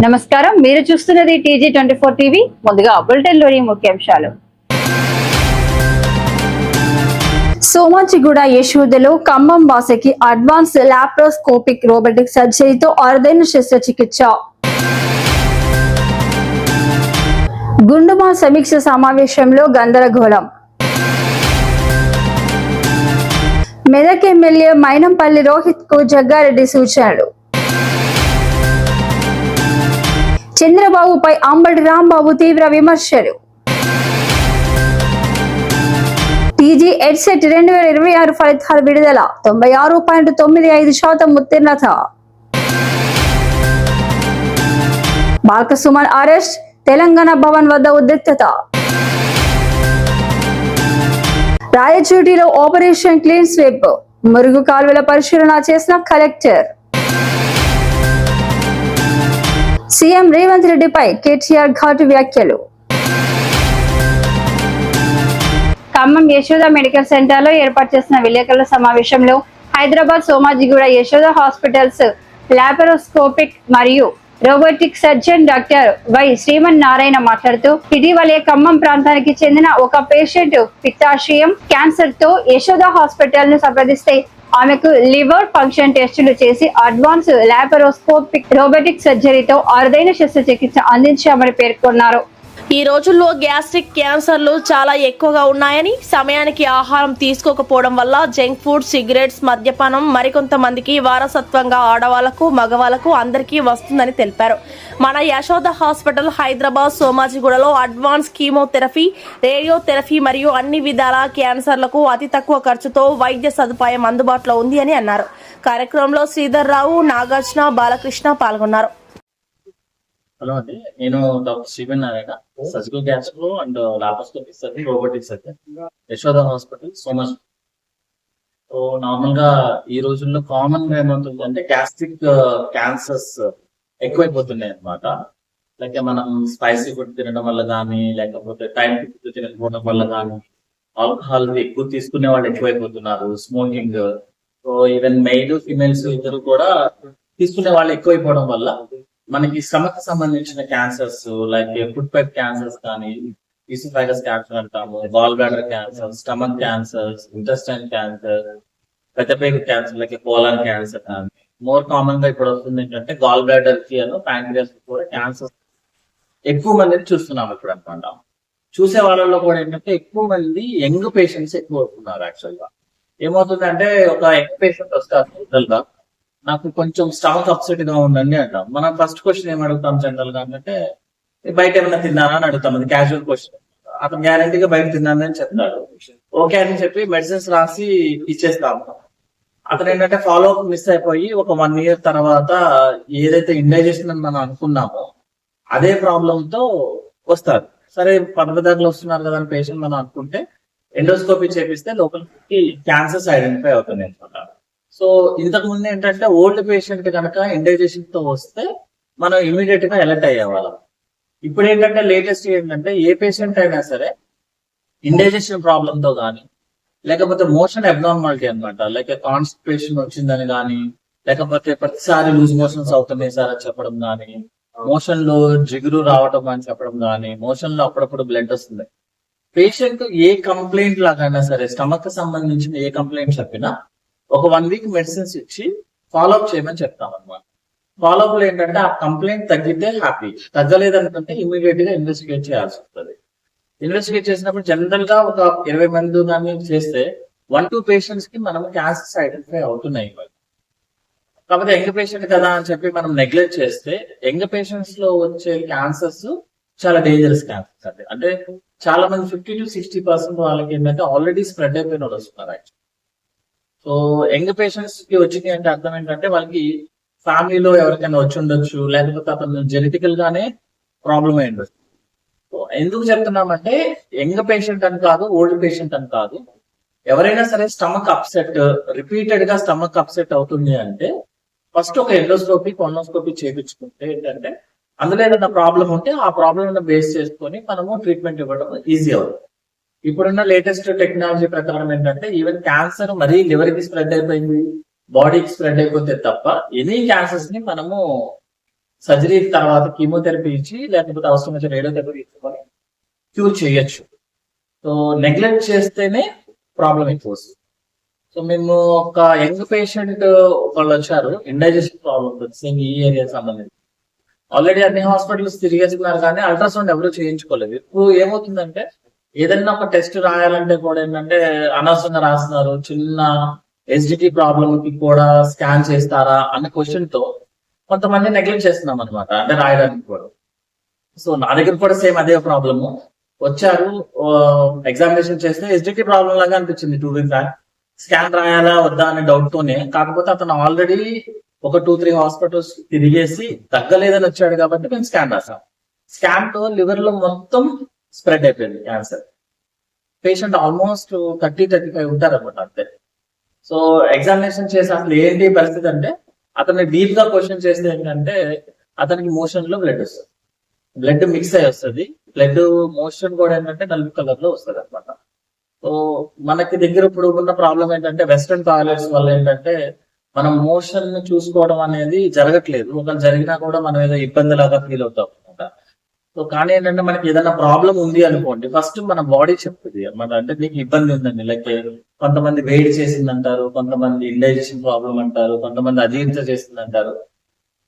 నమస్కారం, మీరు చూస్తున్నది TG24 టీవీ. ముందుగా బులెటిన్ లోని ముఖ్యాంశాలు. సోమాజిగూడ యశోదలో ఖమ్మం వాసికి అడ్వాన్స్ లాప్రోస్కోపిక్ రోబోటిక్ సర్జరీతో అరుదైన శస్త్రచికిత్స. గుండుమా సమీక్ష సమావేశంలో గందరగోళం. మెదక్ ఎమ్మెల్యే మైనంపల్లి రోహిత్ కు జగ్గారెడ్డి సూచనలు. చంద్రబాబుపై అంబటి రాంబాబు తీవ్ర విమర్శలు. టీజీ ఎడ్సెట్ 2026 ఫలితాలు విడుదల. 96.95% ఉత్తీర్ణత. బాల్కసుమన్ అరెస్ట్. తెలంగాణ భవన్ వద్ద ఉద్రిక్తత. రాయచోటిలో ఆపరేషన్ క్లీన్ స్వీప్. మురుగు కాలువల పరిశీలన చేసిన కలెక్టర్. సీఎం రేవంత్ రెడ్డిపై కేటీఆర్ ఘాటు వ్యాఖ్యలు. ఖమ్మం యశోద మెడికల్ సెంటర్ లో ఏర్పాటు చేసిన విలేకరుల సమావేశంలో హైదరాబాద్ సోమాజిగూడ యశోద హాస్పిటల్స్ లాపరోస్కోపిక్ మరియు robotic surgeon doctor why Shriman Narayana మాట్లాడుతూ, ఇటీవలే ఖమ్మం ప్రాంతానికి చెందిన ఒక పేషెంట్ పిత్తాశయం క్యాన్సర్ తో యశోద హాస్పిటల్ ను సంప్రదిస్తే ఆమెకు లివర్ ఫంక్షన్ టెస్టులు చేసి అడ్వాన్స్ లాపరోస్కోపిక్ రోబోటిక్ సర్జరీతో అరుదైన శస్త్రచికిత్స అందించామని పేర్కొన్నారు. ఈ రోజుల్లో గ్యాస్ట్రిక్ క్యాన్సర్లు చాలా ఎక్కువగా ఉన్నాయని, సమయానికి ఆహారం తీసుకోకపోవడం వల్ల జంక్ ఫుడ్, సిగరెట్స్, మద్యపానం మరికొంతమందికి వారసత్వంగా ఆడవాళ్లకు, మగవాళ్లకు అందరికీ వస్తుందని తెలిపారు. మన యశోద హాస్పిటల్ హైదరాబాద్ సోమాజిగూడలో అడ్వాన్స్ కీమోథెరపీ, రేడియోథెరపీ మరియు అన్ని విధాల క్యాన్సర్లకు అతి తక్కువ ఖర్చుతో వైద్య సదుపాయం అందుబాటులో ఉంది అని అన్నారు. కార్యక్రమంలో శ్రీధర్ రావు, నాగార్జున, బాలకృష్ణ పాల్గొన్నారు. హలో అండి, నేను doctor Sriman Narayana, surgical gastro and laparoscopic surgeon, robotic surgeon, Yashoda hospital సోమస్. సో నార్మల్ గా ఈ రోజుల్లో కామన్ గా ఏమవుతుంది అంటే గ్యాస్ట్రిక్ క్యాన్సర్స్ ఎక్కువైపోతున్నాయి అనమాట. లైక్ మనం స్పైసీ ఫుడ్ తినడం వల్ల కానీ, లేకపోతే టైం ఫుడ్ తినకపోవడం వల్ల కానీ, ఆల్కహాల్ ఎక్కువ తీసుకునే వాళ్ళు ఎక్కువైపోతున్నారు, smoking. So even male females ఇద్దరు కూడా తీసుకునే వాళ్ళు ఎక్కువైపోవడం వల్ల మనకి స్టమక్ సంబంధించిన cancers like food pipe cancers కానీ, ఈసోఫాగస్ క్యాన్సర్ అంటాము, gallbladder cancer, stomach cancers, intestine cancer, పెద్దపేగు క్యాన్సర్ లైక్ కోలన్ క్యాన్సర్ కానీ, మోర్ కామన్ గా ఇప్పుడు వస్తుంది ఏంటంటే గాల్ బ్లాడర్ కి ప్యాంక్రియాస్ కూడా క్యాన్సర్ ఎక్కువ మందిని చూస్తున్నాం ఇప్పుడు అనమాట. చూసే వాళ్ళలో కూడా ఏంటంటే ఎక్కువ మంది యంగ్ పేషెంట్స్ ఎక్కువ అవుతున్నారు. యాక్చువల్ గా ఏమవుతుందంటే ఒక యంగ్ పేషెంట్ వస్తారు జనరల్ గా, నాకు కొంచెం స్టమక్ అప్సెట్ గా ఉందండి అంటాం. మనం ఫస్ట్ క్వశ్చన్ ఏం అడుగుతాం జనరల్ గా అంటే, బయట ఏమైనా తిన్నానా అని అడుగుతాం. అది క్యాజువల్ క్వశ్చన్. అతను గ్యారంటీగా బయట తిన్నానని చెప్తాడు. ఓకే అని చెప్పి మెడిసిన్స్ రాసి ఇచ్చేస్తాం. అతను ఏంటంటే ఫాలో అప్ మిస్ అయిపోయి ఒక 1 year తర్వాత ఏదైతే ఇండైజెషన్ అని మనం అనుకున్నామో అదే ప్రాబ్లమ్ తో వస్తారు. సరే పదవిదారులు వస్తున్నారు కదా అని పేషెంట్ మనం అనుకుంటే ఎండోస్కోపీ చేపిస్తే లోపలికి క్యాన్సర్స్ ఐడెంటిఫై అవుతున్నాయి అనమాట. సో ఇంతకు ముందు ఏంటంటే ఓల్డ్ పేషెంట్ కనుక ఇండైజెషన్ తో వస్తే మనం ఇమీడియట్ గా అలర్ట్ అయ్యేవాళ్ళం. ఇప్పుడు ఏంటంటే లేటెస్ట్ ఏంటంటే ఏ పేషెంట్ అయినా సరే ఇండైజెషన్ ప్రాబ్లమ్ తో కానీ, లేకపోతే మోషన్ అబ్నార్మాలిటీ అనమాట, లైక్ కాన్స్టిపేషన్ వచ్చిందని కానీ, లేకపోతే ప్రతిసారి లూజ్ మోషన్స్ అవుతున్నాయి సార్ అని చెప్పడం కానీ, మోషన్ లో జిగురు రావటం అని చెప్పడం కానీ, మోషన్ లో అప్పుడప్పుడు బ్లడ్ వస్తుంది. పేషెంట్ ఏ కంప్లైంట్ లాగైనా సరే, స్టమక్ సంబంధించిన ఏ కంప్లైంట్ చెప్పినా ఒక 1 week మెడిసిన్స్ ఇచ్చి ఫాలోఅప్ చేయమని చెప్తాం అనమాట. ఫాలోఅప్ లో ఏంటంటే ఆ కంప్లైంట్ తగ్గితే హ్యాపీ, తగ్గలేదనుకుంటే ఇమీడియట్ గా ఇన్వెస్టిగేట్ చేయాల్సి వస్తుంది. ఇన్వెస్టిగేట్ చేసినప్పుడు జనరల్ గా ఒక 20 మంది కానీ చేస్తే 1-2 పేషెంట్స్ కి మనం క్యాన్సర్స్ ఐడెంటిఫై అవుతున్నాయి. కాకపోతే యంగ్ పేషెంట్ కదా అని చెప్పి మనం నెగ్లెక్ట్ చేస్తే యంగ్ పేషెంట్స్ లో వచ్చే క్యాన్సర్స్ చాలా డేంజరస్ క్యాన్సర్స్ అండి. అంటే చాలా మంది 50 to 60% వాళ్ళకి ఏంటంటే ఆల్రెడీ స్ప్రెడ్ అయిపోయిన వాళ్ళు వస్తున్నారు యాక్చువల్లీ. సో యంగ్ పేషెంట్స్ కి వచ్చింది అంటే అర్థం ఏంటంటే వాళ్ళకి ఫ్యామిలీలో ఎవరికైనా వచ్చి ఉండొచ్చు, లేకపోతే అతను జెనెటికల్ గానే ప్రాబ్లం అయి ఉండొచ్చు. సో ఎందుకు చెప్తున్నామంటే యంగ్ పేషెంట్ అని కాదు, ఓల్డ్ పేషెంట్ అని కాదు, ఎవరైనా సరే స్టమక్ అప్సెట్ రిపీటెడ్ గా స్టమక్ అప్సెట్ అవుతుంది అంటే ఫస్ట్ ఒక ఎండోస్కోపీ, కొలోనోస్కోపీ చేయించుకుంటే ఏంటంటే అందులో ఏదైనా ప్రాబ్లం ఉంటే ఆ ప్రాబ్లం బేస్ చేసుకొని మనము ట్రీట్మెంట్ ఇవ్వడం ఈజీ అవుతుంది. ఇప్పుడున్న లేటెస్ట్ టెక్నాలజీ ప్రకారం ఏంటంటే ఈవెన్ క్యాన్సర్ మరీ లివర్ కి స్ప్రెడ్ అయిపోయింది, బాడీకి స్ప్రెడ్ అయిపోతే తప్ప ఎనీ క్యాన్సర్స్ ని మనము సర్జరీ తర్వాత కీమోథెరపీ ఇచ్చి లేకపోతే అవసరమైతే రేడియోథెరపీ ఇచ్చుకొని క్యూర్ చేయొచ్చు. సో నెగ్లెక్ట్ చేస్తేనే ప్రాబ్లం ఎక్కువ వస్తుంది. సో మేము ఒక యంగ్ పేషెంట్ వాళ్ళు వచ్చారు, ఇండైజెషన్ ప్రాబ్లం సేమ్ ఈ ఏరియా సంబంధించి. ఆల్రెడీ అన్ని హాస్పిటల్స్ తిరిగేస్తున్నారు కానీ అల్ట్రాసౌండ్ ఎవరు చేయించుకోలేదు. ఇప్పుడు ఏమవుతుందంటే ఏదైనా ఒక టెస్ట్ రాయాలంటే కూడా ఏంటంటే అనవసరంగా రాస్తున్నారు. చిన్న ఎస్డిటి ప్రాబ్లమ్ కి కూడా స్కాన్ చేస్తారా అన్న క్వశ్చన్ తో కొంతమంది నెగ్లెక్ట్ చేస్తున్నాం అనమాట, అంటే రాయడానికి కూడా. సో నా దగ్గర కూడా సేమ్ అదే ప్రాబ్లము. వచ్చారు, ఎగ్జామినేషన్ చేస్తే ఎస్డిటి ప్రాబ్లం లాగా అనిపించింది 2 weeks బ్యాక్. స్కాన్ రాయాలా వద్దా అనే డౌట్ తోనే, కాకపోతే అతను ఆల్రెడీ ఒక 2-3 హాస్పిటల్స్ తిరిగేసి తగ్గలేదని వచ్చాడు కాబట్టి మేము స్కాన్ రాసాం. స్కాన్ తో లివర్ లో మొత్తం స్ప్రెడ్ అయిపోయింది క్యాన్సర్. పేషెంట్ ఆల్మోస్ట్ 30-35 ఉంటారు అనమాట అంతే. సో ఎగ్జామినేషన్ చేసి అసలు ఏంటి పరిస్థితి అంటే అతన్ని డీప్ గా క్వశ్చన్ చేస్తే ఏంటంటే అతనికి మోషన్ లో బ్లడ్ వస్తుంది, బ్లడ్ మిక్స్ అయ్యి వస్తుంది. బ్లడ్ మోషన్ కూడా ఏంటంటే నలుపు కలర్ లో వస్తుంది అనమాట. సో మనకి దగ్గర ఇప్పుడు ఉన్న ప్రాబ్లం ఏంటంటే వెస్ట్రన్ టాయిలెట్స్ వల్ల ఏంటంటే మనం మోషన్ చూసుకోవడం అనేది జరగట్లేదు. ఒకవేళ జరిగినా కూడా మనం ఏదో ఇబ్బంది లాగా ఫీల్ అవుతాం అనమాట. సో కానీ ఏంటంటే మనకి ఏదైనా ప్రాబ్లం ఉంది అనుకోండి, ఫస్ట్ మన బాడీ చెప్తుంది అనమాట. అంటే నీకు ఇబ్బంది ఉందండి, లైక్ కొంతమంది వేడి చేసింది అంటారు, కొంతమంది ఇండైజెషన్ ప్రాబ్లం అంటారు, కొంతమంది అజీర్ణ చేసింది అంటారు.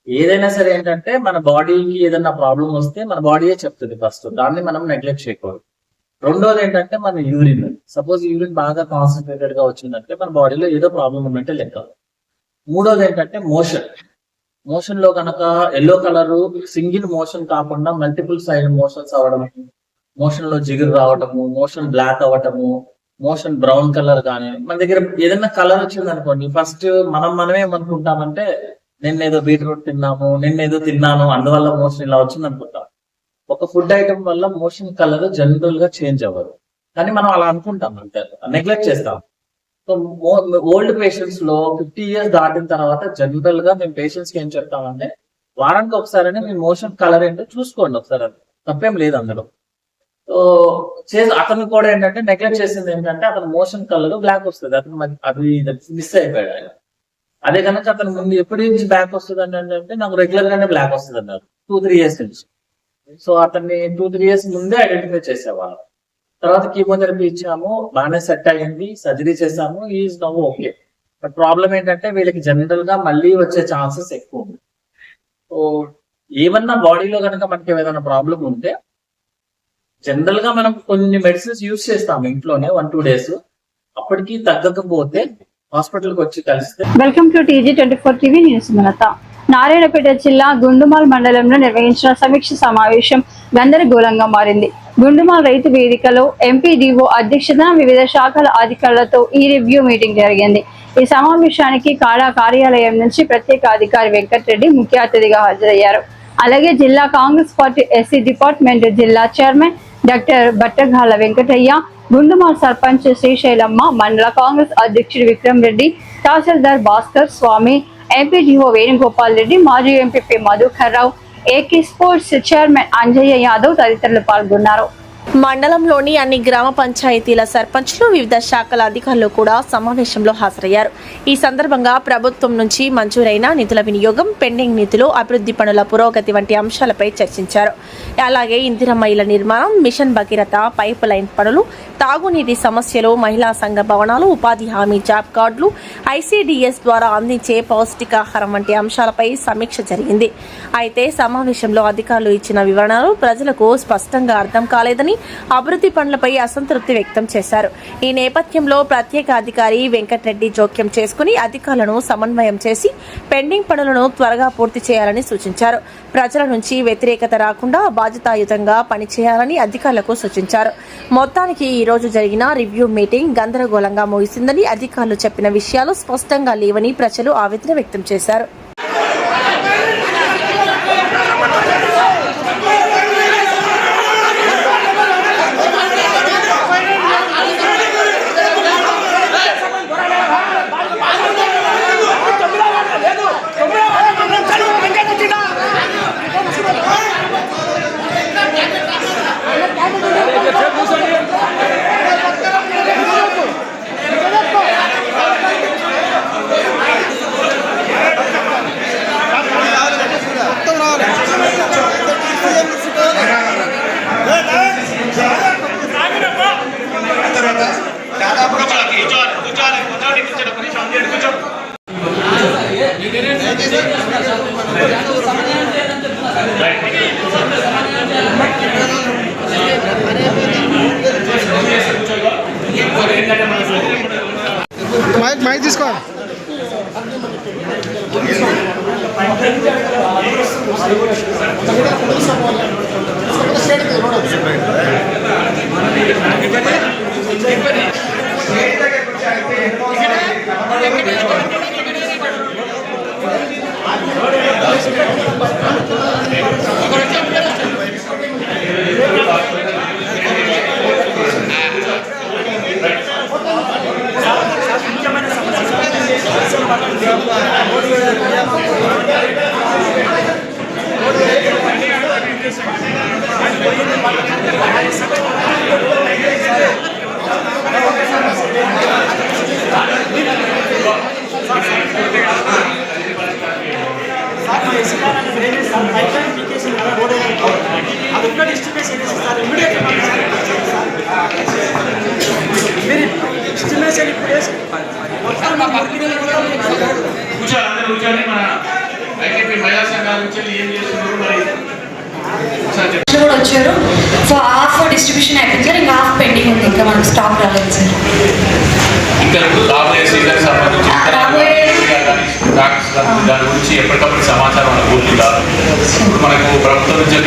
ఏదైనా సరే ఏంటంటే మన బాడీకి ఏదైనా ప్రాబ్లం వస్తే మన బాడీయే చెప్తుంది ఫస్ట్, దాన్ని మనం నెగ్లెక్ట్ చేయకూడదు. రెండోది ఏంటంటే మన యూరిన్, సపోజ్ యూరిన్ బాగా కాన్సన్ట్రేటెడ్ గా వచ్చిందంటే మన బాడీలో ఏదో ప్రాబ్లం ఉన్నట్టే లెక్క. మూడోది ఏంటంటే మోషన్ లో కనుక ఎల్లో కలర్ సింగిల్ మోషన్ కాకుండా మల్టిపుల్ సైడ్ మోషన్స్ అవ్వడము, మోషన్ లో జిగురు రావటము, మోషన్ బ్లాక్ అవ్వటము, మోషన్ బ్రౌన్ కలర్ కానీ, మన దగ్గర ఏదైనా కలర్ వచ్చింది అనుకోండి, ఫస్ట్ మనమే ఏమనుకుంటామంటే నిన్నేదో బీట్రూట్ తిన్నాము, నిన్నేదో తిన్నాను అందువల్ల మోషన్ ఇలా వచ్చింది అనుకుంటాం. ఒక ఫుడ్ ఐటమ్ వల్ల మోషన్ కలర్ జనరల్ గా చేంజ్ అవ్వదు, కానీ మనం అలా అనుకుంటాం అంటే నెగ్లెక్ట్ చేస్తాం. సో ఓల్డ్ పేషెంట్స్ లో 50 years దాటిన తర్వాత జనరల్ గా మేము పేషెంట్స్ కి ఏం చెప్తామంటే వారానికి ఒకసారి మీ మోషన్ కలర్ ఏంటో చూసుకోండి ఒకసారి, అది తప్పేం లేదు అందులో. సో అతను కూడా ఏంటంటే నెగ్లెక్ట్ చేసింది ఏంటంటే అతను మోషన్ కలర్ బ్లాక్ వస్తుంది, అతను అది మిస్ అయిపోయాడు ఆయన. అదే కనుక అతను ముందు ఎప్పటి నుంచి బ్లాక్ వస్తుంది అంటే నాకు రెగ్యులర్ గానే బ్లాక్ వస్తుంది అన్నారు 2-3 years నుంచి. సో అతన్ని 2-3 years ముందే ఐడెంటిఫై చేసేవాళ్ళం. తర్వాత కీమోథెరపీ ఇచ్చాము, బాగానే సెట్ అయ్యింది, సర్జరీ చేసాము, is now okay. But problem ఏంటంటే వీళ్ళకి జనరల్ గా మళ్ళీ వచ్చే ఛాన్సెస్ ఎక్కువ ఉంది. సో ఏమన్నా బాడీలో కనుక మనకి ఏదైనా ప్రాబ్లం ఉంటే జనరల్ గా మనం కొన్ని మెడిసిన్స్ యూజ్ చేస్తాము ఇంట్లోనే 1-2 days, అప్పటికి తగ్గకపోతే హాస్పిటల్ కి వచ్చి కలిస్తే. Welcome to TG24 TV news. మనత నారాయణపేట జిల్లా గుండుమాల్ మండలంలో నిర్వహించిన సమీక్ష సమావేశం గందరగోళంగా మారింది. గుండుమాల్ రైతు వేదికలో ఎంపీడీఓ అధ్యక్షతన వివిధ శాఖల అధికారులతో ఈ రివ్యూ మీటింగ్ జరిగింది. ఈ సమావేశానికి కాడా కార్యాలయం నుంచి ప్రత్యేక అధికారి వెంకటరెడ్డి ముఖ్య అతిథిగా హాజరయ్యారు. అలాగే జిల్లా కాంగ్రెస్ పార్టీ ఎస్సీ డిపార్ట్మెంట్ జిల్లా చైర్మన్ డాక్టర్ బట్టగాల వెంకటయ్య, గుండుమాల్ సర్పంచ్ శ్రీశైలమ్మ, మండల కాంగ్రెస్ అధ్యక్షుడు విక్రమ్ రెడ్డి, తహసీల్దార్ భాస్కర్ స్వామి, ఎంపీడీఓ వేణుగోపాల్ రెడ్డి, మాజీ MPP Madhukar Rao, AK sports chairman Anjaiah Yadav తదితరులు పాల్గొన్నారు. మండలంలోని అన్ని గ్రామ పంచాయతీల సర్పంచ్లు, వివిధ శాఖల అధికారులు కూడా సమావేశంలో హాజరయ్యారు. ఈ సందర్భంగా ప్రభుత్వం నుంచి మంజూరైన నిధుల వినియోగం, పెండింగ్ నిధులు, అభివృద్ధి పనుల పురోగతి వంటి అంశాలపై చర్చించారు. అలాగే ఇందిరమ్మ ఇళ్ల నిర్మాణం, మిషన్ భగీరథ పైప్ లైన్ పనులు, తాగునీటి సమస్యలు, మహిళా సంఘ భవనాలు, ఉపాధి హామీ జాబ్ కార్డులు, ఐసీడీఎస్ ద్వారా అందించే పౌష్టికాహారం వంటి అంశాలపై సమీక్ష జరిగింది. అయితే సమావేశంలో అధికారులు ఇచ్చిన వివరణలు ప్రజలకు స్పష్టంగా అర్థం కాలేదని, అభివృద్ధి పనులపై అసంతృప్తి వ్యక్తం చేశారు. ఈ నేపథ్యంలో ప్రత్యేక అధికారి వెంకటరెడ్డి జోక్యం చేసుకుని అధికారులను సమన్వయం చేసి పెండింగ్ పనులను త్వరగా పూర్తి చేయాలని సూచించారు. ప్రజల నుంచి వ్యతిరేకత రాకుండా బాధ్యతాయుతంగా పనిచేయాలని అధికారులకు సూచించారు. మొత్తానికి ఈ రోజు జరిగిన రివ్యూ మీటింగ్ గందరగోళంగా ముగిసిందని, అధికారులు చెప్పిన విషయాలు స్పష్టంగా లేవని ప్రజలు ఆవేదన వ్యక్తం చేశారు. కూర్చొని మన ఐకేపీ మహిళా సంఘాల నుంచి ఏం చేస్తున్నారు మరి కూడా వచ్చారు. సో హాఫ్ డిస్ట్రిబ్యూషన్ అయిపోయింది సార్, ఇంకా హాఫ్ పెండింగ్ ఉంది, ఇంకా మనకు స్టాక్ రాలేదు సార్. ఇంకా రాబోయే సీజన్ సంబంధించి దాని గురించి ఎప్పటికప్పుడు సమాచారం మనకు పోతుందా? ఇప్పుడు మనకు ప్రభుత్వం నుంచి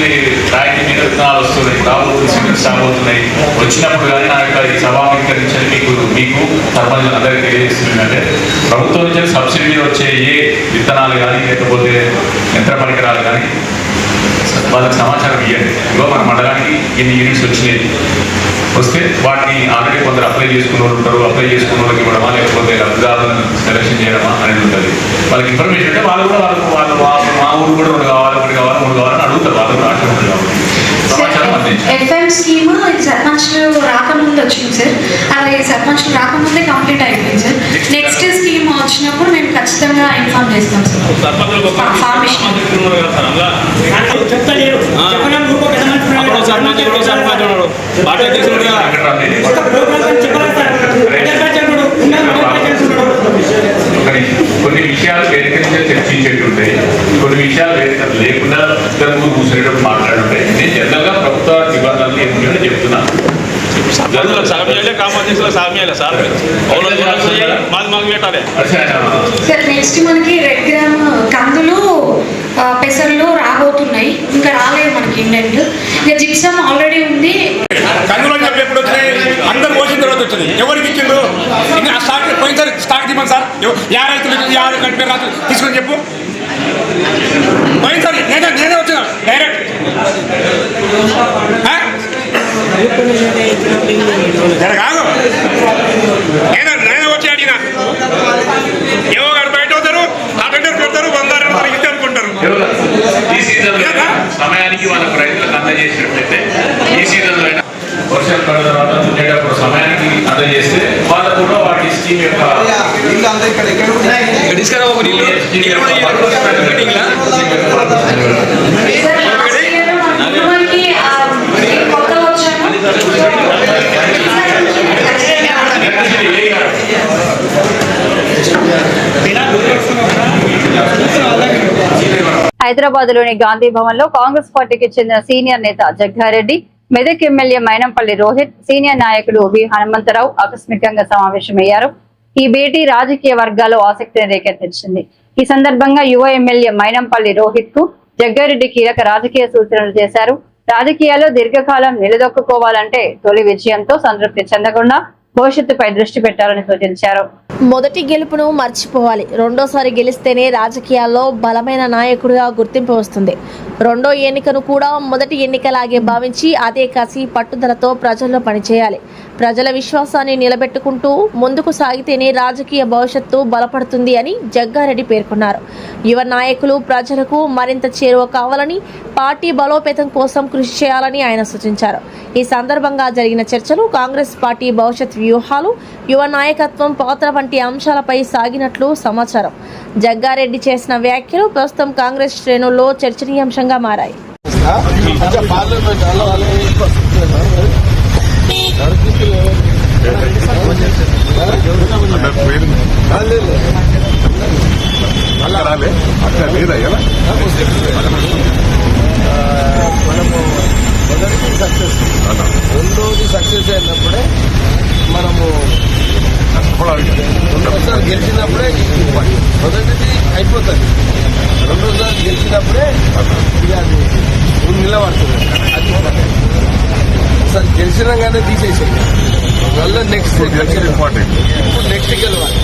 రాయితీ మీద విత్తనాలు వస్తున్నాయి, రాబోతున్న సీజన్ స్టార్ట్ అవుతున్నాయి. వచ్చినప్పుడు కానీ నా యొక్క ఈ సభావికరించి మీకు సర్పంచ్ అందరికీ తెలియజేస్తుందంటే ప్రభుత్వం నుంచి సబ్సిడీ మీద వచ్చే ఏ విత్తనాలు కానీ లేకపోతే యంత్ర పరికరాలు కానీ వాళ్ళకి సమాచారం ఇవ్వండి. ఇగో మన మండలానికి ఇన్ని యూనిట్స్ వచ్చినాయి, వస్తే వాటిని ఆల్రెడీ కొందరు అప్లై చేసుకున్న వాళ్ళు ఉంటారు, అప్లై చేసుకున్న వాళ్ళకి ఇవ్వడమా లేకపోతే లబ్ధిదారులను సెలెక్షన్ చేయడమా అనేది ఉంటుంది. వాళ్ళకి ఇన్ఫర్మేషన్ అంటే వాళ్ళు కూడా వాళ్ళు మా ఊరు కూడా 2 కావాలి 1 కావాలి 3 కావాలని అడుగుతారు, వాళ్ళు కూడా ఆశ ఉంటుంది కాబట్టి సమాచారం అందించారు. ఎఫ్ఎం స్కీమ్ సర్పంచ్లు రాకముందు వచ్చింది సార్, అలాగే సర్పంచ్లు రాకముందే కంప్లీట్ అయిపోయింది సార్. నెక్స్ట్ స్కీమ్ వచ్చినప్పుడు మేము ఖచ్చితంగా ఇన్ఫార్మ్ చేస్తాం సార్. కొన్ని విషయాలు వేదిక నుంచి చర్చించేవి ఉంటాయి, కొన్ని విషయాలు వేదిక లేకుండా ఇద్దరు కూర్చునేటప్పుడు మాట్లాడుంటాయి. నేను జనరల్గా ప్రభుత్వ నిబంధనలు ఏమిటో చెప్తున్నాను. నెక్స్ట్ మనకి రెడ్ గ్రామ్ కందులు పెసర్లు రాబోతున్నాయి, ఇంకా రాలేదు మనకి ఇండెంట్. ఇంకా జిప్సమ్ ఆల్రెడీ ఉంది. కందులో ఎప్పుడు వచ్చినాయి, అందరు పోసిన తర్వాత వచ్చింది. ఎవరికి ఇచ్చిండ్రు? ఇంకా స్టాక్ పోయినసారి స్టాక్ ఇవ్వండి సార్. 50 రైతులు 50 కంటే రాత్రి తీసుకొని చెప్పు. పోయినసారి నేనే వచ్చిన డైరెక్ట్ కాదు, నేనే వచ్చి అడిగిన. ఏవో గారు బయట అవుతారు, అటెండర్ పెడతారు, 100 ఇస్తే అనుకుంటారు. ఈ సీజన్ సమయానికి వాళ్ళకు రైతులకు అందజేసినట్లయితే ఈ సీజన్లో వర్షాలు పడిన తర్వాత దున్నేటప్పుడు సమయానికి అందజేస్తే వాళ్ళు కూడా వాటి స్కీమ్ యొక్క హైదరాబాద్ లోని గాంధీ భవన్ లో కాంగ్రెస్ పార్టీకి చెందిన సీనియర్ నేత జగ్గారెడ్డి, మెదక్ ఎమ్మెల్యే మైనంపల్లి రోహిత్, సీనియర్ నాయకుడు వి హనుమంతరావు ఆకస్మికంగా సమావేశమయ్యారు. ఈ భేటీ రాజకీయ వర్గాల్లో ఆసక్తిని రేకెత్తించింది. ఈ సందర్భంగా యువ ఎమ్మెల్యే మైనంపల్లి రోహిత్ కు జగ్గారెడ్డి కీలక రాజకీయ సూచనలు చేశారు. రాజకీయాల్లో దీర్ఘకాలం నిలదొక్కుకోవాలంటే తొలి విజయంతో సంతృప్తి చెందకుండా భవిష్యత్తుపై దృష్టి పెట్టాలని సూచించారు. మొదటి గెలుపును మర్చిపోవాలి, రెండోసారి గెలిస్తేనే రాజకీయాల్లో బలమైన నాయకుడిగా గుర్తింపు వస్తుంది. రెండో ఎన్నికను కూడా మొదటి ఎన్నికలాగే భావించి అదే కసి పట్టుదలతో ప్రజల్లో పనిచేయాలి. ప్రజల విశ్వాసాన్ని నిలబెట్టుకుంటూ ముందుకు సాగితేనే రాజకీయ భవిష్యత్తు బలపడుతుంది అని జగ్గారెడ్డి పేర్కొన్నారు. యువ నాయకులు ప్రజలకు మరింత చేరువ కావాలని, పార్టీ బలోపేతం కోసం కృషి చేయాలని ఆయన సూచించారు. ఈ సందర్భంగా జరిగిన చర్చలు కాంగ్రెస్ పార్టీ భవిష్యత్ వ్యూహాలు, యువ నాయకత్వం పాత్ర వంటి అంశాలపై సాగినట్లు సమాచారం. జగ్గారెడ్డి చేసిన వ్యాఖ్యలు ప్రస్తుతం కాంగ్రెస్ శ్రేణుల్లో చర్చనీయాంశంగా మారాయి. మనము మొదటిది సక్సెస్, రెండోది సక్సెస్ అయినప్పుడే మనము రెండోసారి గెలిచినప్పుడే మొదటిది అయిపోతుంది, రెండోసారి గెలిచినప్పుడే అది నిలబడుతుంది. అది అసలు గెలిచినాగానే తీసేసింది. వల్ల నెక్స్ట్ ఇంపార్టెంట్. ఇప్పుడు నెక్స్ట్ గెలవాలి,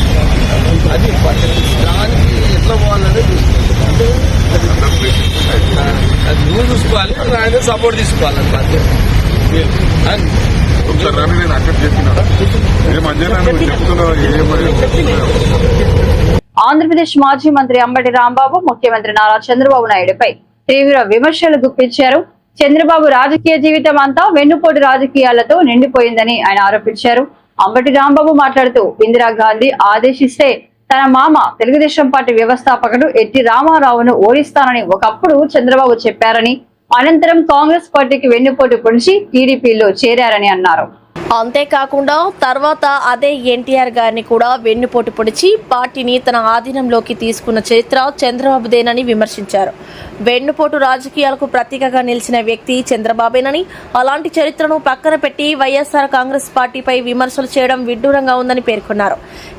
అది ఇంపార్టెంట్. దానికి ఎట్లా పోవాలనేది చూసుకోవాలి. అది నువ్వు చూసుకోవాలి, ఆయన సపోర్ట్ తీసుకోవాలి. నేను అక్కడ చెప్పినా ఆంధ్రప్రదేశ్ మాజీ మంత్రి అంబటి రాంబాబు ముఖ్యమంత్రి నారా చంద్రబాబు నాయుడుపై తీవ్ర విమర్శలు గుప్పించారు. చంద్రబాబు రాజకీయ జీవితం అంతా వెన్నుపోటు రాజకీయాలతో నిండిపోయిందని ఆయన ఆరోపించారు. అంబటి రాంబాబు మాట్లాడుతూ ఇందిరాగాంధీ ఆదేశిస్తే తన మామ తెలుగుదేశం పార్టీ వ్యవస్థాపకుడు ఎట్టి రామారావును ఓడిస్తానని ఒకప్పుడు చంద్రబాబు చెప్పారని, అనంతరం కాంగ్రెస్ పార్టీకి వెన్నుపోటు పొడిచి టీడీపీలో చేరారని అన్నారు. అంతేకాకుండా తర్వాత అదే ఎన్టీఆర్ గారిని కూడా వెన్నుపోటు పొడిచి పార్టీని తన ఆధీనంలోకి తీసుకున్న చరిత్ర చంద్రబాబుదేనని విమర్శించారు. వెన్నుపోటు రాజకీయాలకు ప్రతీకగా నిలిచిన వ్యక్తి చంద్రబాబేనని, అలాంటి చరిత్రను పక్కన పెట్టి వైఎస్ఆర్ కాంగ్రెస్ పార్టీపై విమర్శలు చేయడం విడ్డూరంగా ఉందని పేర్కొన్నారు.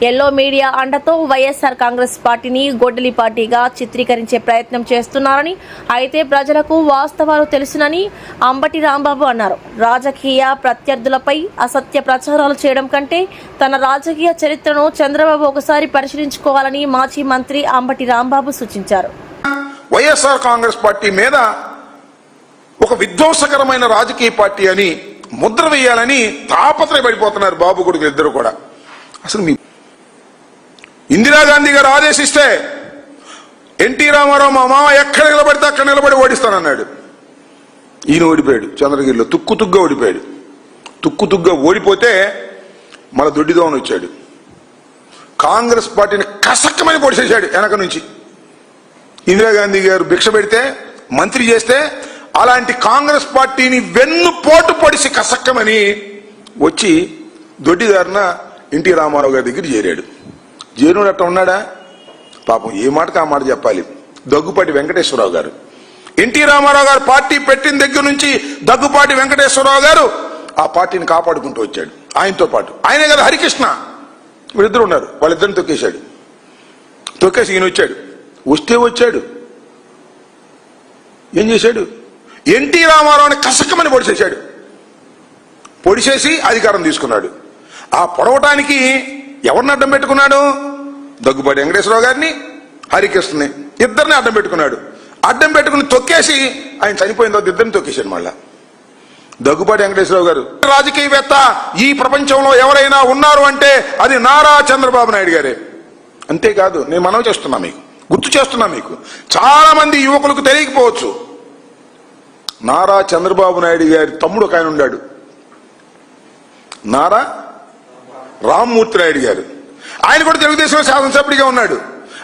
ఎల్లో మీడియా అండతో వైఎస్ఆర్ కాంగ్రెస్ పార్టీని గొడ్డలి పార్టీగా చిత్రీకరించే ప్రయత్నం చేస్తున్నారని, అయితే ప్రజలకు వాస్తవాలు తెలుసునని అంబటి రాంబాబు అన్నారు. రాజకీయ ప్రత్యర్థులపై అసత్య ప్రచారాలు చేయడం కంటే తన రాజకీయ చరిత్రను చంద్రబాబు ఒకసారి పరిశీలించుకోవాలని మాజీ మంత్రి అంబటి రాంబాబు సూచించారు. వైఎస్ఆర్ కాంగ్రెస్ పార్టీ మీద ఒక విధ్వంసకరమైన రాజకీయ పార్టీ అని ముద్ర వేయాలని తాపత్రయపడిపోతున్నారు బాబు కొడుకు ఇద్దరు కూడా. అసలు మీ ఇందిరాగాంధీ గారు ఆదేశిస్తే ఎన్టీ రామారావు మా మామ ఎక్కడ నిలబడితే అక్కడ నిలబడి ఓడిస్తానన్నాడు. ఈయన ఓడిపోయాడు, చంద్రగిరిలో తుక్కుతుగ్గా ఓడిపోయాడు. తుక్కుతుగ్గా ఓడిపోతే మన దొడ్డిదోమని వచ్చాడు. కాంగ్రెస్ పార్టీని కసక్కమని పొడిచేశాడు వెనక నుంచి. ఇందిరాగాంధీ గారు భిక్ష పెడితే మంత్రి చేస్తే అలాంటి కాంగ్రెస్ పార్టీని వెన్నుపోటు పొడిసి కసక్కమని వచ్చి దొడ్డిదారిన ఎన్టీ రామారావు గారి దగ్గర చేరాడు. చేరుడు అట్లా ఉన్నాడా? పాపం ఏ మాటకు ఆ మాట చెప్పాలి. దగ్గుపాటి వెంకటేశ్వరరావు గారు, ఎన్టీ రామారావు గారు పార్టీ పెట్టిన దగ్గర నుంచి దగ్గుపాటి వెంకటేశ్వరరావు గారు ఆ పార్టీని కాపాడుకుంటూ వచ్చాడు. ఆయనతో పాటు ఆయనే కదా హరికృష్ణ, వీళ్ళిద్దరు ఉన్నారు. వాళ్ళిద్దరిని తొక్కేశాడు. తొక్కేసి ఈయన వచ్చాడు. వస్తే వచ్చాడు, ఏం చేశాడు? ఎన్టీ రామారావుని కసకమని పొడిచేశాడు. పొడిచేసి అధికారం తీసుకున్నాడు. ఆ పొడవటానికి ఎవరిని అడ్డం పెట్టుకున్నాడు? దగ్గుబాటి వెంకటేశ్వరరావు గారిని, హరికృష్ణని, ఇద్దరిని అడ్డం పెట్టుకున్నాడు. అడ్డం పెట్టుకుని తొక్కేసి ఆయన చనిపోయిన తర్వాత ఇద్దరిని తొక్కేశాడు. మళ్ళా దగ్గుబాటి వెంకటేశ్వరరావు గారు రాజకీయవేత్త ఈ ప్రపంచంలో ఎవరైనా ఉన్నారు అంటే అది నారా చంద్రబాబు నాయుడు గారే. అంతేకాదు, నేను మనవి చేస్తున్నా, మీకు గుర్తు చేస్తున్నా, మీకు చాలా మంది యువకులకు తెలియకపోవచ్చు, నారా చంద్రబాబు నాయుడు గారి తమ్ముడు ఒక ఆయన ఉన్నాడు, నారా రామ్మూర్తి నాయుడు గారు. ఆయన కూడా తెలుగుదేశంలో శాసనసభ్యుడిగా ఉన్నాడు.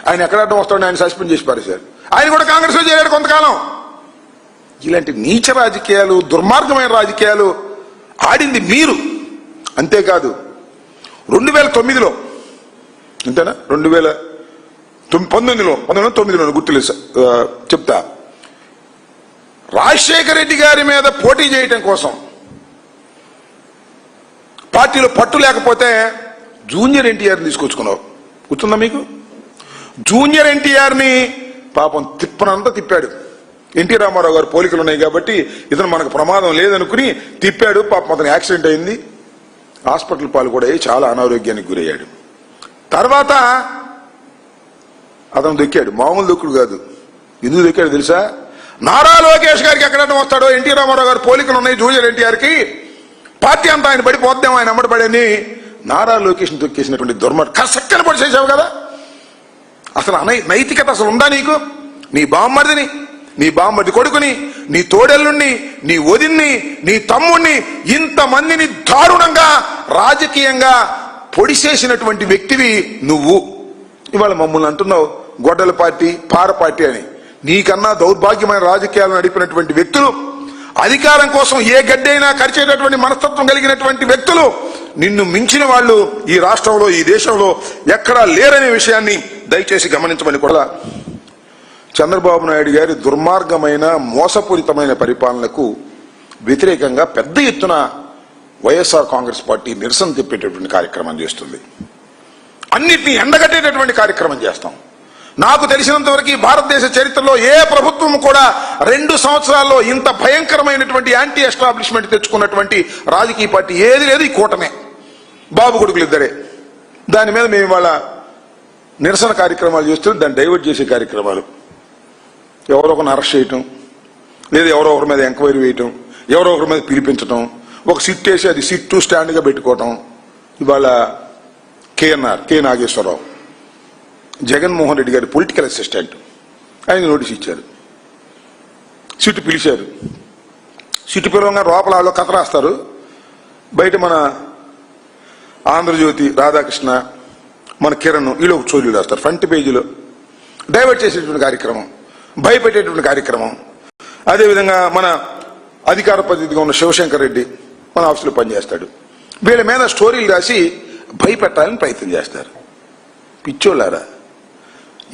ఆయన ఎక్కడ అడ్డం వస్తాడు, ఆయన సస్పెండ్ చేసి పారేశారు. ఆయన కూడా కాంగ్రెస్ లో చేరాడు కొంతకాలం. ఇలాంటి నీచ రాజకీయాలు, దుర్మార్గమైన రాజకీయాలు ఆడింది మీరు. అంతేకాదు 2009లో అంతేనా, 2019లో గుర్తులేదు చెప్తా, రాజశేఖర రెడ్డి గారి మీద పోటీ చేయటం కోసం పార్టీలో పట్టు లేకపోతే జూనియర్ ఎన్టీఆర్ని తీసుకొచ్చుకున్నావు. గుర్తుందా మీకు? జూనియర్ ఎన్టీఆర్ని పాపం తిప్పనంతా తిప్పాడు. ఎన్టీ రామారావు గారు పోలికలు ఉన్నాయి కాబట్టి ఇతను మనకు ప్రమాదం లేదనుకుని తిప్పాడు. పాపం అతను యాక్సిడెంట్ అయింది, హాస్పిటల్ పాలు కూడా అయ్యి చాలా అనారోగ్యానికి గురయ్యాడు. తర్వాత అతను దొక్కాడు, మామూలు దొక్కుడు కాదు. ఎందుకు దొక్కాడు తెలుసా? నారా లోకేష్ గారికి ఎక్కడన్నా వస్తాడో, ఎన్టీ రామారావు గారు పోలికలు ఉన్నాయి జూనియర్ ఎన్టీఆర్కి, పార్టీ అంతా ఆయన పడిపోద్దాం, ఆయన అమ్మడిపడని నారా లోకేష్ ని తొక్కేసినటువంటి దుర్మార్గం కసక్కన పడి చేసావు కదా. అసలు నైతికత అసలు ఉందా నీకు? నీ బామ్మర్దిని, నీ బామ్మర్ది కొడుకుని, నీ తోడెల్లుణ్ణి, నీ వదిన్ని, నీ తమ్ముణ్ణి, ఇంతమందిని దారుణంగా రాజకీయంగా పొడిసేసినటువంటి వ్యక్తివి నువ్వు. ఇవాళ మమ్మల్ని అంటున్నావు గొడ్డల పార్టీ, పార పార్టీ అని. నీకన్నా దౌర్భాగ్యమైన రాజకీయాలను నడిపినటువంటి వ్యక్తులు, అధికారం కోసం ఏ గడ్డైనా కరిచేటటువంటి మనస్తత్వం కలిగినటువంటి వ్యక్తులు, నిన్ను మించిన వాళ్ళు ఈ రాష్ట్రంలో, ఈ దేశంలో ఎక్కడా లేరనే విషయాన్ని దయచేసి గమనించమని కూడా. చంద్రబాబు నాయుడు గారి దుర్మార్గమైన, మోసపూరితమైన పరిపాలనకు వ్యతిరేకంగా పెద్ద ఎత్తున వైఎస్ఆర్ కాంగ్రెస్ పార్టీ నిరసన తెప్పేటటువంటి కార్యక్రమం చేస్తుంది. అన్నిటినీ ఎండగట్టేటటువంటి కార్యక్రమం చేస్తాం. నాకు తెలిసినంత వరకు భారతదేశ చరిత్రలో ఏ ప్రభుత్వం కూడా 2 సంవత్సరాల్లో ఇంత భయంకరమైనటువంటి యాంటీ ఎస్టాబ్లిష్మెంట్ తెచ్చుకున్నటువంటి రాజకీయ పార్టీ ఏది లేదు. ఈ కూటమే, బాబు కొడుకులు ఇద్దరే. దాని మీద మేము ఇవాళ నిరసన కార్యక్రమాలు చేస్తున్నాం. దాన్ని డైవర్ట్ చేసే కార్యక్రమాలు, ఎవరో ఒకరిని అరెస్ట్ చేయటం, లేదా ఎవరో ఒకరి మీద ఎంక్వైరీ వేయటం, ఎవరో ఒకరి మీద పిలిపించటం, ఒక సిట్ వేసి అది సిట్ స్టాండ్గా పెట్టుకోవటం. ఇవాళ కె నాగేశ్వరరావు జగన్మోహన్ రెడ్డి గారి పొలిటికల్ అసిస్టెంట్, ఆయన నోటీస్ ఇచ్చారు. సిట్ పిలిచారు. సిట్ పిలవంగా లోపల వాళ్ళు కథ రాస్తారు, బయట మన ఆంధ్రజ్యోతి రాధాకృష్ణ, మన కిరణ్ వీళ్ళు ఒక చోరీలు రాస్తారు. ఫ్రంట్ పేజీలో డైవర్ట్ చేసేటువంటి కార్యక్రమం, భయపెట్టేటువంటి కార్యక్రమం. అదేవిధంగా మన అధికార ప్రతినిధిగా ఉన్న శివశంకర్ రెడ్డి మన ఆఫీసులో పనిచేస్తాడు. వీళ్ళ మీద స్టోరీలు రాసి భయపెట్టాలని ప్రయత్నం చేస్తారు. పిచ్చోళ్ళారా,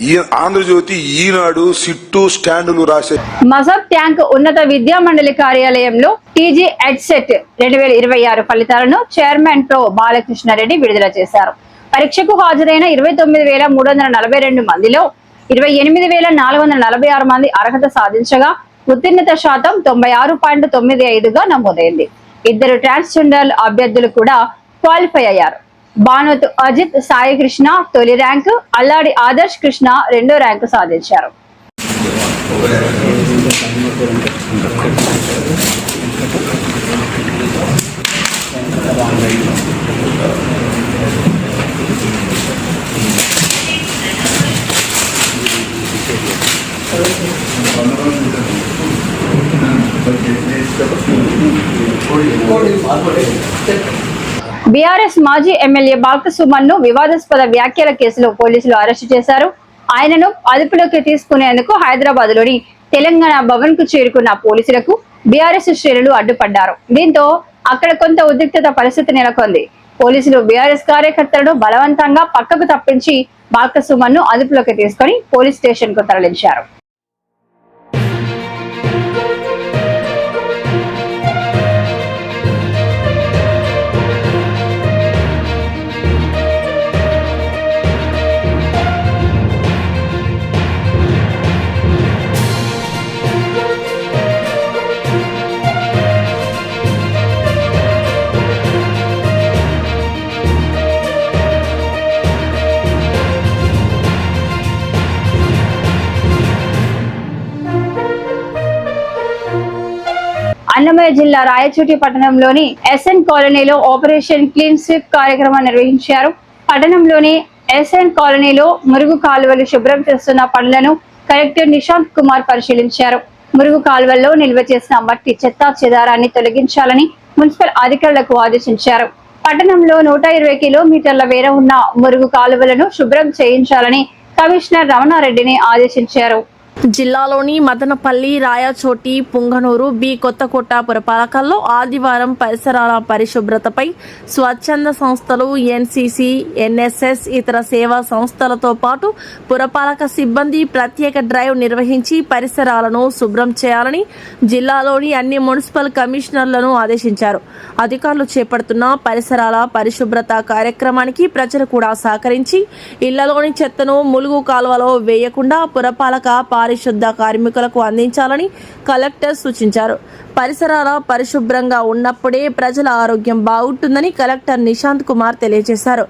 ఈ ఆంధ్రజ్యోతి, ఈనాడు, సిట్టు స్టాండులు రాసే మజబ్ ట్యాంక్ ఉన్నత విద్యా మండలి కార్యాలయంలో టీజీ ఎడ్సెట్ 2026 ఫలితాలను చైర్మన్ ప్రో బాలకృష్ణారెడ్డి విడుదల చేశారు. పరీక్షకు హాజరైన 29,342 మందిలో 28,446 మంది అర్హత సాధించగా ఉత్తీర్ణత శాతం 96.95గా నమోదైంది. 2 ట్రాన్స్జెండర్ అభ్యర్థులు కూడా క్వాలిఫై అయ్యారు. బానోత్ అజిత్ సాయి కృష్ణ తొలి ర్యాంకు, అల్లాడి ఆదర్శ్ కృష్ణ 2వ ర్యాంకు సాధించారు. బీఆర్ఎస్ మాజీ ఎమ్మెల్యే బాల్క సుమన్ ను వివాదాస్పద వ్యాఖ్యల కేసులో పోలీసులు అరెస్టు చేశారు. ఆయనను అదుపులోకి తీసుకునేందుకు హైదరాబాద్ లోని తెలంగాణ భవన్ కు చేరుకున్న పోలీసులకు బీఆర్ఎస్ శ్రేణులు అడ్డుపడ్డారు. దీంతో అక్కడ కొంత ఉద్రిక్తత పరిస్థితి నెలకొంది. పోలీసులు బీఆర్ఎస్ కార్యకర్తలను బలవంతంగా పక్కకు తప్పించి బాల్క సుమన్ ను అదుపులోకి తీసుకుని పోలీస్ స్టేషన్ కు తరలించారు. అన్నమయ్య జిల్లా రాయచోటి పట్టణంలోని ఎస్ఎన్ కాలనీలో ఆపరేషన్ క్లీన్ స్వీప్ కార్యక్రమం నిర్వహించారు. పట్టణంలోని ఎస్ఎన్ కాలనీలో మురుగు కాలువలు శుభ్రం చేస్తున్న పనులను కలెక్టర్ నిశాంత్ కుమార్ పరిశీలించారు. మురుగు కాలువల్లో నిల్వ చేసిన మట్టి చెత్త చెదారాన్ని తొలగించాలని మున్సిపల్ అధికారులకు ఆదేశించారు. పట్టణంలో 120 కిలోమీటర్ల మేర ఉన్న మురుగు కాలువలను శుభ్రం చేయించాలని కమిషనర్ రమణారెడ్డిని ఆదేశించారు. జిల్లాలోని మదనపల్లి, రాయచోటి, పుంగనూరు, బి కొత్తకోట పురపాలకల్లో ఆదివారం పరిసరాల పరిశుభ్రతపై స్వచ్ఛంద సంస్థలు, ఎన్సీసీ, ఎన్ఎస్ఎస్, ఇతర సేవా సంస్థలతో పాటు పురపాలక సిబ్బంది ప్రత్యేక డ్రైవ్ నిర్వహించి పరిసరాలను శుభ్రం చేయాలని జిల్లాలోని అన్ని మున్సిపల్ కమిషనర్లను ఆదేశించారు. అధికారులు చేపడుతున్న పరిసరాల పరిశుభ్రత కార్యక్రమానికి ప్రజలు కూడా సహకరించి ఇళ్లలోని చెత్తను ములుగు కాలువలో వేయకుండా పురపాలక పారిశుద్ధ కార్మికులకు అందించాలని కలెక్టర్ సూచించారు. పరిసరాల పరిశుభ్రంగా ఉన్నప్పుడే ప్రజల ఆరోగ్యం బాగుంటుందని కలెక్టర్ నిశాంత్ కుమార్ తెలియజేశారు.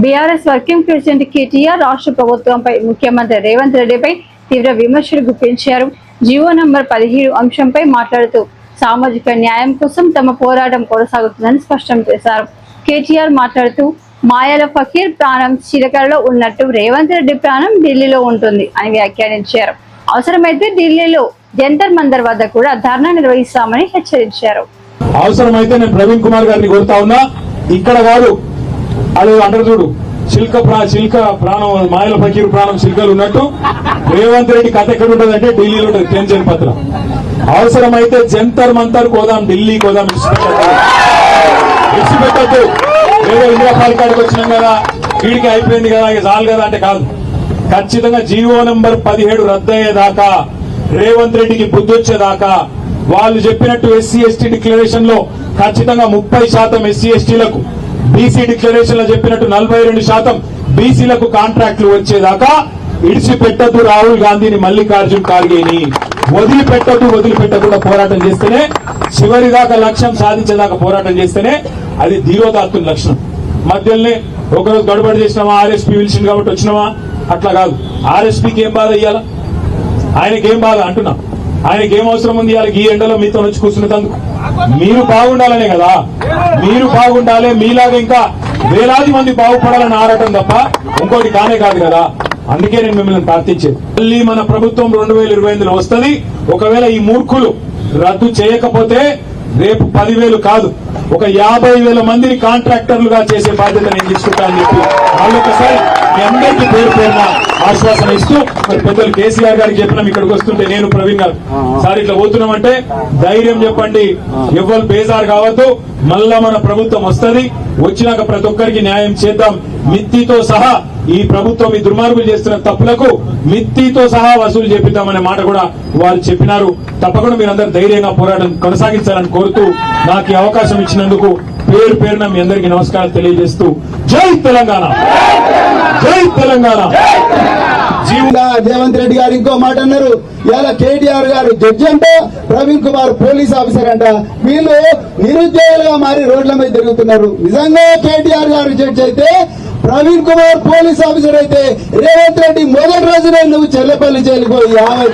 బీఆర్ఎస్ వర్కింగ్ ప్రెసిడెంట్ కేటీఆర్ రాష్ట్ర ప్రభుత్వంపై ముఖ్యమంత్రి రేవంత్ రెడ్డిపై తీవ్ర విమర్శలు గుప్పించారు. జీవో నంబర్ 17 అంశంపై మాట్లాడుతూ సామాజిక న్యాయం కోసం తమ పోరాటం కొనసాగుతుందని స్పష్టం చేశారు. కేటీఆర్ మాట్లాడుతూ మాయాల ఫకీర్ ప్రాణం చిలకలలో ఉన్నట్టు రేవంత్ రెడ్డి ప్రాణం ఢిల్లీలో ఉంటుంది అని వ్యాఖ్యానించారు. అవసరమైతే ఢిల్లీలో జంతర్ మందర్ వద్ద కూడా ధర్నా నిర్వహిస్తామని హెచ్చరించారు. అవసరమైతే నేను ప్రవీణ్ కుమార్ గారిని కోరుతా ఉన్నా, ఇక్కడ కాదు అది అంటారు చూడు, చిల్క ప్రాణం మాయల ఫకీర్ ప్రాణం చిల్కలు ఉన్నట్టు రేవంత్ రెడ్డి కథ ఎక్కడ ఉంటుందంటే ఢిల్లీలో ఉంటుంది. కేంద్ర పత్రం అవసరమైతే జంతర్ మంతర్ కోదాం, ఢిల్లీ కోదాం, విడిచిపెట్టద్దు. ఏదో ఇందిరా పాలకాడికి వచ్చినాం కదా, వీడికి అయిపోయింది కదా, ఇక చాలు కదా అంటే కాదు. ఖచ్చితంగా జీవో నంబర్ 17 రద్దయ్యేదాకా, రేవంత్ రెడ్డికి బుద్ధి వచ్చేదాకా, వాళ్ళు చెప్పినట్టు ఎస్సీ ఎస్టీ డిక్లరేషన్ లో ఖచ్చితంగా 30% ఎస్సీ ఎస్టీలకు, బీసీ డిక్లరేషన్ లో చెప్పినట్టు 42% బీసీలకు కాంట్రాక్టులు వచ్చేదాకా ఇడిచిపెట్టద్దు. రాహుల్ గాంధీని, మల్లికార్జున్ ఖార్గేని వదిలిపెట్టకుండా పోరాటం చేస్తేనే, చివరి దాకా లక్ష్యం సాధించేదాకా పోరాటం చేస్తేనే అది ధీరోదాత్తుని లక్షణం. మధ్యలోనే ఒకరోజు గడబడి చేసినామా, ఆర్ఎస్పీ పిలిచింది కాబట్టి వచ్చినామా, అట్లా కాదు. ఆర్ఎస్పీకి ఏం బాధ ఇయ్యాలా, ఆయనకేం బాధ అంటున్నా, ఆయనకేం అవసరం ఉంది ఇవాళ ఈ ఎండలో మీతో వచ్చి కూర్చున్నందుకు? మీరు బాగుండాలనే కదా, మీరు బాగుండాలి, మీలాగా ఇంకా వేలాది మంది బాగుపడాలని ఆరాటం తప్ప ఇంకోటి కానే కాదు కదా. అందుకే నేను మిమ్మల్ని ప్రార్థించేది, మళ్ళీ మన ప్రభుత్వం 2028లో వస్తుంది. ఒకవేళ ఈ మూర్ఖులు రద్దు చేయకపోతే రేపు 10,000 కాదు, ఒక 50,000 మందిని కాంట్రాక్టర్లుగా చేసే బాధ్యత నేను తీసుకుంటా అని చెప్పి మళ్ళొకసారి మీ అందరికీ పేరు పేరున ఆశ్వాసన ఇస్తూ, మరి పెద్దలు కేసీఆర్ గారికి చెప్పినాం, ఇక్కడికి వస్తుంటే నేను ప్రవీణ్ గారు సార్ ఇట్లా పోతున్నామంటే ధైర్యం చెప్పండి, ఎవ్వరు బేజారు కావద్దు, మళ్ళా మన ప్రభుత్వం వస్తుంది, వచ్చినాక ప్రతి ఒక్కరికి న్యాయం చేద్దాం. మిత్తితో సహా ఈ ప్రభుత్వం ఈ దుర్మార్గులు చేస్తున్న తప్పులకు మిత్తితో సహా వసూలు చేపిద్దామనే మాట కూడా వారు చెప్పినారు. తప్పకుండా మీరందరూ ధైర్యంగా పోరాటం కొనసాగించాలని కోరుతూ, నాకు ఈ అవకాశం ఇచ్చినందుకు పేరు పేరున మీ అందరికీ నమస్కారాలు తెలియజేస్తూ, జై తెలంగాణ, జై తెలంగాణ. రేవంత్ రెడ్డి గారు ఇంకో మాట అన్నారు, ఇలా కేటీఆర్ గారు జడ్జి అంటే ప్రవీణ్ కుమార్ పోలీస్ ఆఫీసర్ అంట. వీళ్ళు నిరుద్యోగులుగా మారి రోడ్ల మీద తిరుగుతున్నారు. నిజంగా కేటీఆర్ గారు జడ్జి అయితే, ప్రవీణ్ కుమార్ పోలీస్ ఆఫీసర్ అయితే, రేవంత్ రెడ్డి మొదటి రోజునే నువ్వు చెల్లపల్లి జైలుపోయి నేరాలు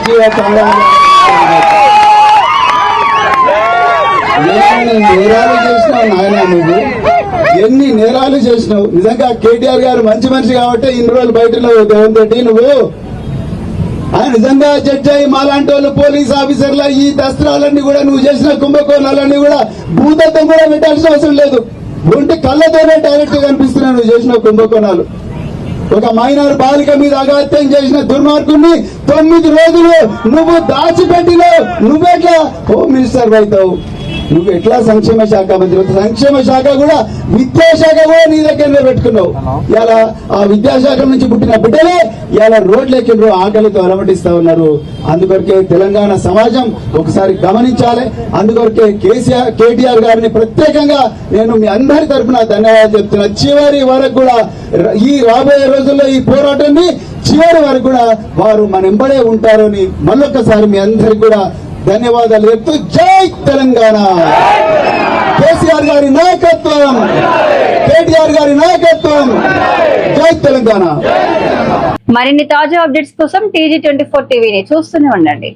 చేసినావు నాయన, నువ్వు ఎన్ని నేరాలు చేసినావు. నిజంగా కేటీఆర్ గారు మంచి మనిషి కాబట్టి ఇన్ని రోజులు బయటలో రేవంత్ రెడ్డి నువ్వు నిజంగా జడ్జి అయ్యి మాలాంటి వాళ్ళు పోలీస్ ఆఫీసర్ల ఈ దస్త్రాలన్నీ కూడా నువ్వు చేసిన కుంభకోణాలన్నీ కూడా భూతత్వం కూడా పెట్టాల్సిన అవసరం లేదు. ఒంటి కళ్ళతోనే డైరెక్ట్ గా కనిపిస్తున్నాయి నువ్వు చేసిన కుంభకోణాలు. ఒక మైనర్ బాలిక మీద అగాత్యం చేసిన దుర్మార్గుని 9 రోజులు నువ్వు దాచిపెట్టినావు. నువ్వెట్లా హోమ్ మినిస్టర్ అవుతావు, నువ్వు ఎట్లా సంక్షేమ శాఖ మంత్రి? సంక్షేమ శాఖ కూడా విద్యాశాఖ కూడా నీ దగ్గరనే పెట్టుకున్నావు. ఇలా ఆ విద్యాశాఖ నుంచి పుట్టిన బిడ్డలే ఇలా రోడ్లెక్కిండ్రు, ఆకలితో అలమటిస్తా ఉన్నారు. అందుకొరకే తెలంగాణ సమాజం ఒకసారి గమనించాలి. అందుకొరకే కేటీఆర్ గారిని ప్రత్యేకంగా నేను మీ అందరి తరఫున ధన్యవాదాలు చెప్తున్నా. చివరి వరకు కూడా ఈ రాబోయే రోజుల్లో ఈ పోరాటాన్ని చివరి వరకు కూడా వారు మన వెంబడే ఉంటారని మళ్ళొక్కసారి మీ అందరికి కూడా ధన్యవాదాలు చెప్తూ, జై తెలంగాణ. కేసీఆర్ గారి నాయకత్వం, కేటీఆర్ గారి నాయకత్వం, జై తెలంగాణ. మరిన్ని తాజా అప్డేట్స్ కోసం TG24 టీవీని చూస్తూనే ఉండండి.